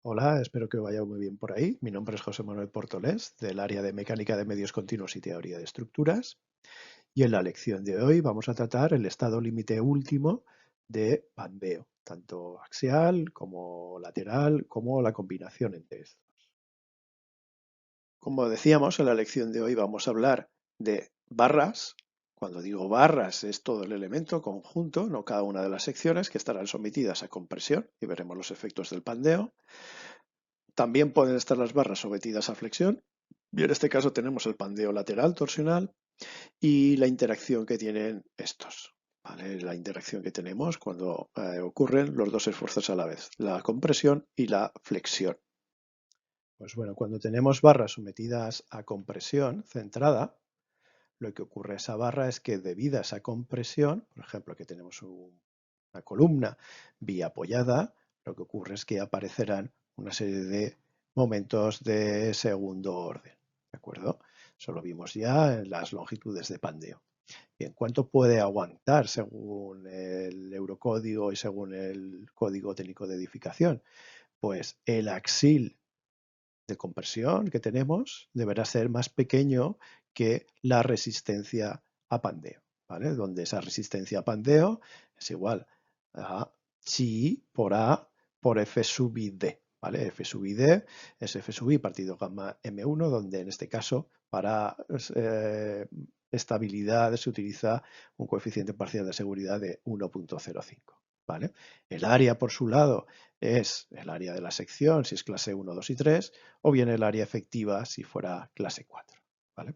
Hola, espero que vaya muy bien por ahí. Mi nombre es José Manuel Portolés, del área de Mecánica de Medios Continuos y Teoría de Estructuras. Y en la lección de hoy vamos a tratar el estado límite último de pandeo, tanto axial como lateral, como la combinación entre estos. Como decíamos, en la lección de hoy vamos a hablar de barras. Cuando digo barras es todo el elemento conjunto, no cada una de las secciones que estarán sometidas a compresión y veremos los efectos del pandeo. También pueden estar las barras sometidas a flexión, y en este caso tenemos el pandeo lateral torsional y la interacción que tienen estos. ¿Vale? La interacción que tenemos cuando ocurren los dos esfuerzos a la vez, la compresión y la flexión. Pues bueno, cuando tenemos barras sometidas a compresión centrada, lo que ocurre a esa barra es que debido a esa compresión, por ejemplo, que tenemos una columna biapoyada, lo que ocurre es que aparecerán una serie de momentos de segundo orden. ¿De acuerdo? Eso lo vimos ya en las longitudes de pandeo. Bien, ¿cuánto puede aguantar según el eurocódigo y según el código técnico de edificación? Pues el axil de compresión que tenemos deberá ser más pequeño que la resistencia a pandeo, ¿vale? Donde esa resistencia a pandeo es igual a chi por A por F sub I D, ¿vale? F sub I D es F sub I partido gamma M1, donde en este caso para estabilidad se utiliza un coeficiente parcial de seguridad de 1,05. ¿Vale? El área, por su lado, es el área de la sección, si es clase 1, 2 y 3, o bien el área efectiva si fuera clase 4. ¿Vale?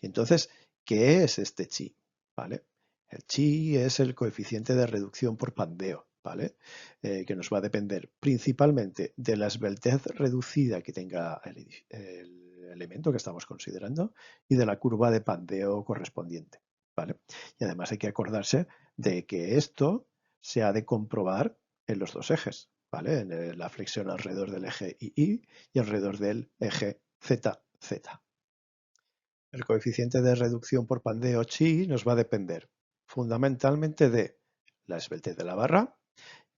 Y entonces, ¿qué es este chi? ¿Vale? El chi es el coeficiente de reducción por pandeo, ¿vale? Que nos va a depender principalmente de la esbeltez reducida que tenga el elemento que estamos considerando y de la curva de pandeo correspondiente. ¿Vale? Y además hay que acordarse de que esto se ha de comprobar en los dos ejes, ¿vale? En la flexión alrededor del eje II y alrededor del eje ZZ. El coeficiente de reducción por pandeo chi nos va a depender fundamentalmente de la esbeltez de la barra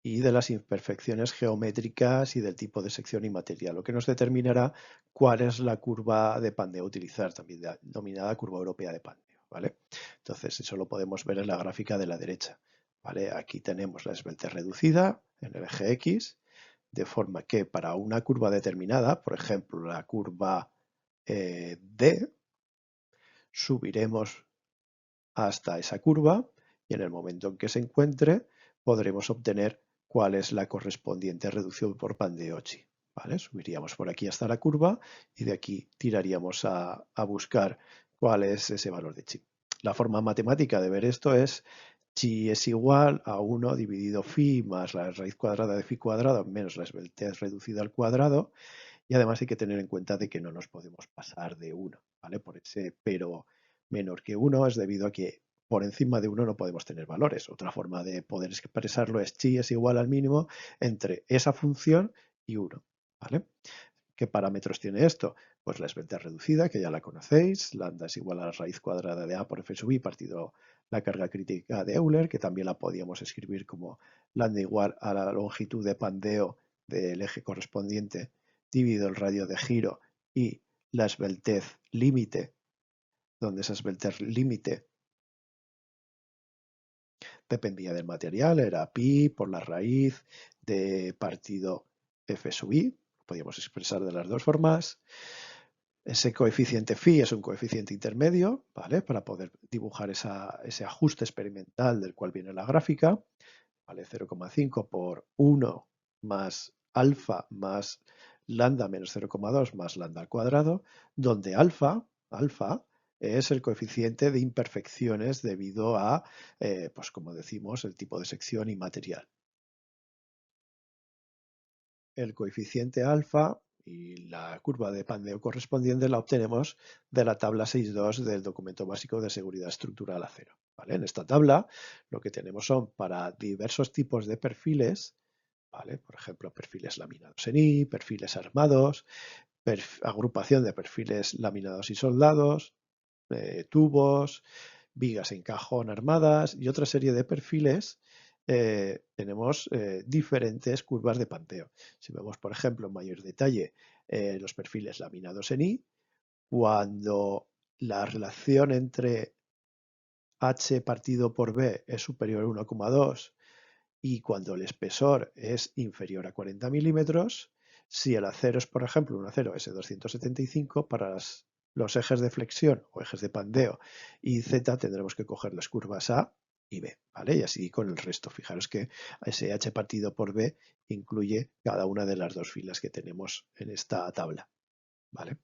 y de las imperfecciones geométricas y del tipo de sección y material, lo que nos determinará cuál es la curva de pandeo a utilizar, también denominada curva europea de pandeo, ¿vale? Entonces, eso lo podemos ver en la gráfica de la derecha, ¿vale? Aquí tenemos la esbeltez reducida en el eje X, de forma que para una curva determinada, por ejemplo, la curva D, subiremos hasta esa curva y en el momento en que se encuentre podremos obtener cuál es la correspondiente reducción por pan de Ochi. ¿Vale? Subiríamos por aquí hasta la curva y de aquí tiraríamos a buscar cuál es ese valor de chi. La forma matemática de ver esto es chi es igual a 1 dividido phi más la raíz cuadrada de phi cuadrado menos la esbeltez reducida al cuadrado, y además hay que tener en cuenta de que no nos podemos pasar de 1, ¿vale? Por ese pero menor que 1 es debido a que por encima de 1 no podemos tener valores. Otra forma de poder expresarlo es chi es igual al mínimo entre esa función y 1, ¿vale? ¿Qué parámetros tiene esto? Pues la esbeltez reducida, que ya la conocéis, lambda es igual a la raíz cuadrada de A por F sub I partido la carga crítica de Euler, que también la podíamos escribir como lambda igual a la longitud de pandeo del eje correspondiente dividido el radio de giro y la esbeltez límite, donde esa esbeltez límite dependía del material, era pi por la raíz de partido F sub I, podíamos expresar de las dos formas. Ese coeficiente phi es un coeficiente intermedio, ¿vale? Para poder dibujar ese ajuste experimental del cual viene la gráfica, ¿vale? 0,5 por 1 más alfa más lambda menos 0,2 más lambda al cuadrado, donde alfa es el coeficiente de imperfecciones debido a, pues como decimos, el tipo de sección y material. El coeficiente alfa y la curva de pandeo correspondiente la obtenemos de la tabla 6.2 del documento básico de seguridad estructural acero. ¿Vale? En esta tabla lo que tenemos son para diversos tipos de perfiles, ¿vale? Por ejemplo, perfiles laminados en I, perfiles armados, agrupación de perfiles laminados y soldados, tubos, vigas en cajón armadas y otra serie de perfiles tenemos diferentes curvas de panteo. Si vemos, por ejemplo, en mayor detalle los perfiles laminados en I, cuando la relación entre H partido por B es superior a 1,2 y cuando el espesor es inferior a 40 milímetros, si el acero es, por ejemplo, un acero S275, para los ejes de flexión o ejes de pandeo y Z tendremos que coger las curvas A y B, ¿vale? Y así con el resto. Fijaros que ese H partido por B incluye cada una de las dos filas que tenemos en esta tabla, ¿vale?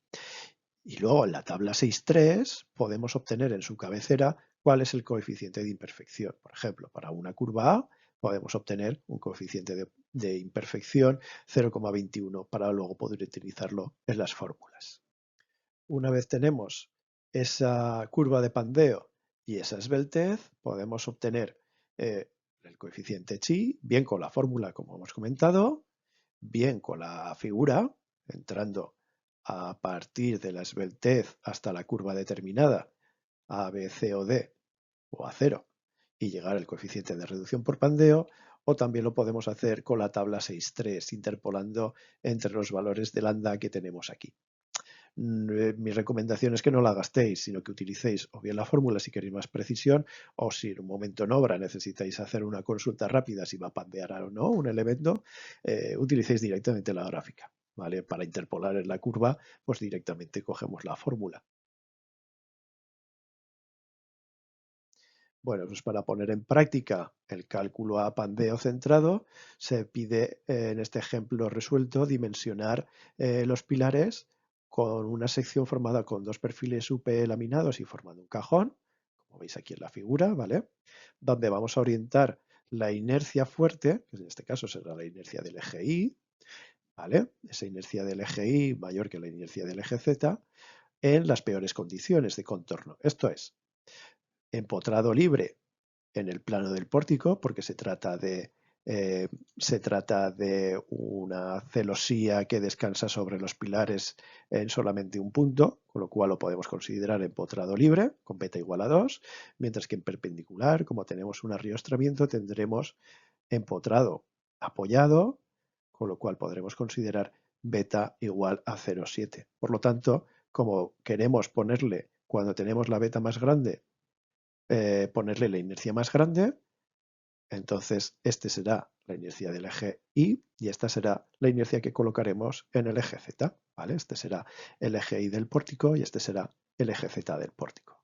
Y luego en la tabla 6.3 podemos obtener en su cabecera cuál es el coeficiente de imperfección. Por ejemplo, para una curva A podemos obtener un coeficiente de imperfección 0,21 para luego poder utilizarlo en las fórmulas. Una vez tenemos esa curva de pandeo y esa esbeltez, podemos obtener el coeficiente chi, bien con la fórmula como hemos comentado, bien con la figura, entrando a partir de la esbeltez hasta la curva determinada, A, B, C o D, o a 0, y llegar al coeficiente de reducción por pandeo, o también lo podemos hacer con la tabla 6.3, interpolando entre los valores de lambda que tenemos aquí. Mi recomendación es que no la gastéis, sino que utilicéis o bien la fórmula si queréis más precisión, o si en un momento en obra necesitáis hacer una consulta rápida si va a pandear o no un elemento, utilicéis directamente la gráfica, ¿vale? Para interpolar en la curva, pues directamente cogemos la fórmula. Bueno, pues para poner en práctica el cálculo a pandeo centrado, se pide en este ejemplo resuelto dimensionar los pilares con una sección formada con dos perfiles UP laminados y formando un cajón, como veis aquí en la figura, ¿vale? Donde vamos a orientar la inercia fuerte, que en este caso será la inercia del eje Y, ¿vale? Esa inercia del eje Y mayor que la inercia del eje Z, en las peores condiciones de contorno. Esto es, empotrado libre en el plano del pórtico, porque se trata de una celosía que descansa sobre los pilares en solamente un punto, con lo cual lo podemos considerar empotrado libre, con beta igual a 2, mientras que en perpendicular, como tenemos un arriostramiento, tendremos empotrado apoyado, con lo cual podremos considerar beta igual a 0,7. Por lo tanto, como queremos ponerle, cuando tenemos la beta más grande, ponerle la inercia más grande, entonces este será la inercia del eje Y esta será la inercia que colocaremos en el eje Z, ¿vale? Este será el eje Y del pórtico y este será el eje Z del pórtico.